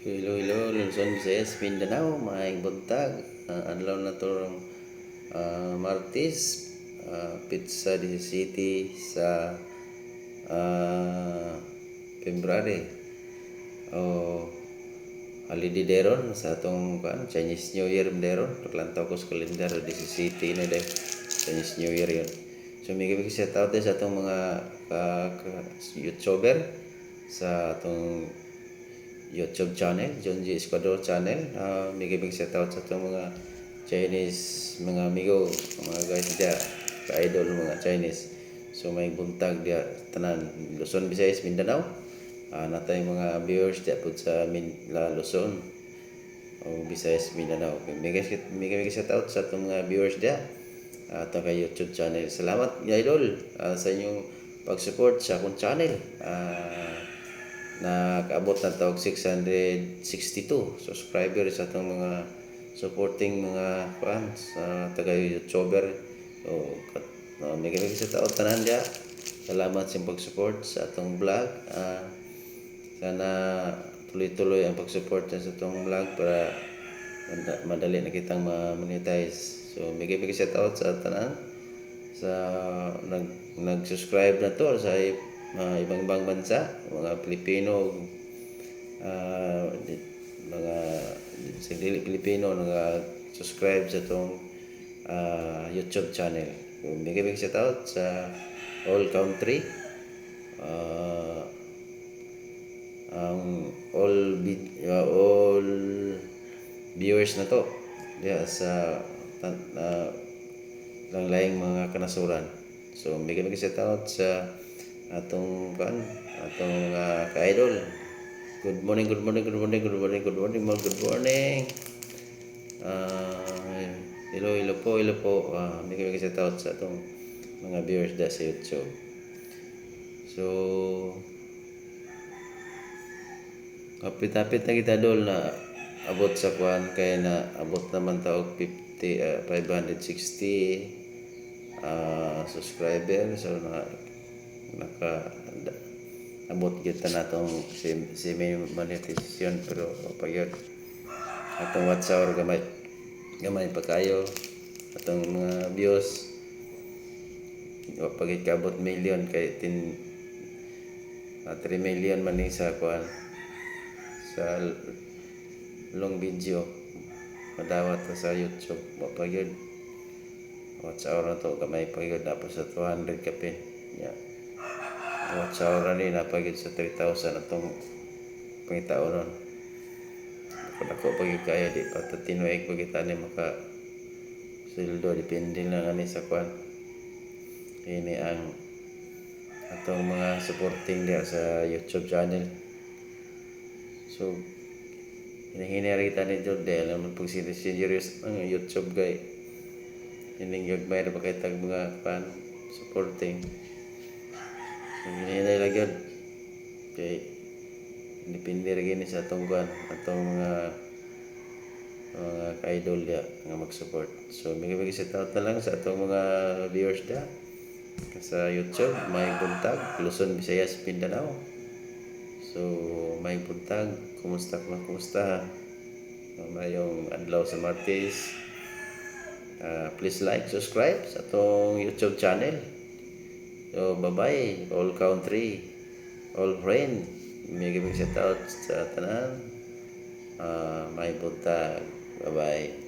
Iloilo, Luzon, Visayas, Mindanao, maayong buntag. Adlaw na to Martes, Pizza City sa February. O holiday deron sa atong Chinese New Year deron. Paglantaw ko sa kalendar City na deh. Chinese New Year yun. So may set out sa atong mga YouTuber sa atong YouTube channel, John G. Esquador channel. May set out sa itong mga Chinese, mga amigo, mga guys dia, ka-idol mga Chinese. So may buntag dia, tanan, Luzon, Visayas, Mindanao. Natay mga viewers dia po sa Luzon, o Visayas, Mindanao. May set out sa itong mga viewers dia, itong kay YouTube channel. Salamat, idol, sa inyong pag-support sa akong channel. Nakaabot na tawag 662 subscribers sa itong mga supporting mga fans sa taga-YouTuber. So, may sa tao tanan dia. Salamat sa pag-support sa itong vlog. Sana tuloy-tuloy ang pag-support sa itong vlog para madali na kitang ma-monetize. So, may sa tao sa tanan sa nag-subscribe na to sa ibang bansa, mga Pilipino, mga dili Pilipino nag-subscribe sa itong YouTube channel. Bigay shout out sa all country, all viewers na to diya sa langlayang mga kanasuran. So bigay shout out sa atong ka-idol. Good morning. Hello po. May shout out sa atong mga viewers da sa YouTube. So kapit-apit na kita dol na abot sa kwan kay na abot naman taog 560 subscriber. So naka abot kita na itong semi monetization, pero pag yun atong WhatsApp gamay pa kayo atong mga views pag ikabot million kay 3 million man sa kuan sa long video madawat sa YouTube. Pag yun WhatsApp na to gamay pa yun tapos sa 200 kapin WhatsApp na rin napagid sa 3,000 atong pangitao nun. Kung ako pag kaya di patatinuig pag itani maka sildo depende lang ani sa kwan. Ini ang atong mga supporting dia sa YouTube channel. So hinahinari kita ni Jordel naman pag serious ang YouTube guy. Hining gagmay na pakitag mga fan supporting. Hinay lang yun. Okay. Depende rin sa atong kuan, atong mga ka-idol dia nga mag-support. So may shout out na lang sa atong mga viewers dia sa YouTube. May buntag, Luzon, Visayas, Mindanao. So may buntag, kumusta? Mayong adlaw sa Martes. Please like, subscribe sa atong YouTube channel. So bye-bye all country, all friend. May shout out sa tanan. May buntag. Bye-bye.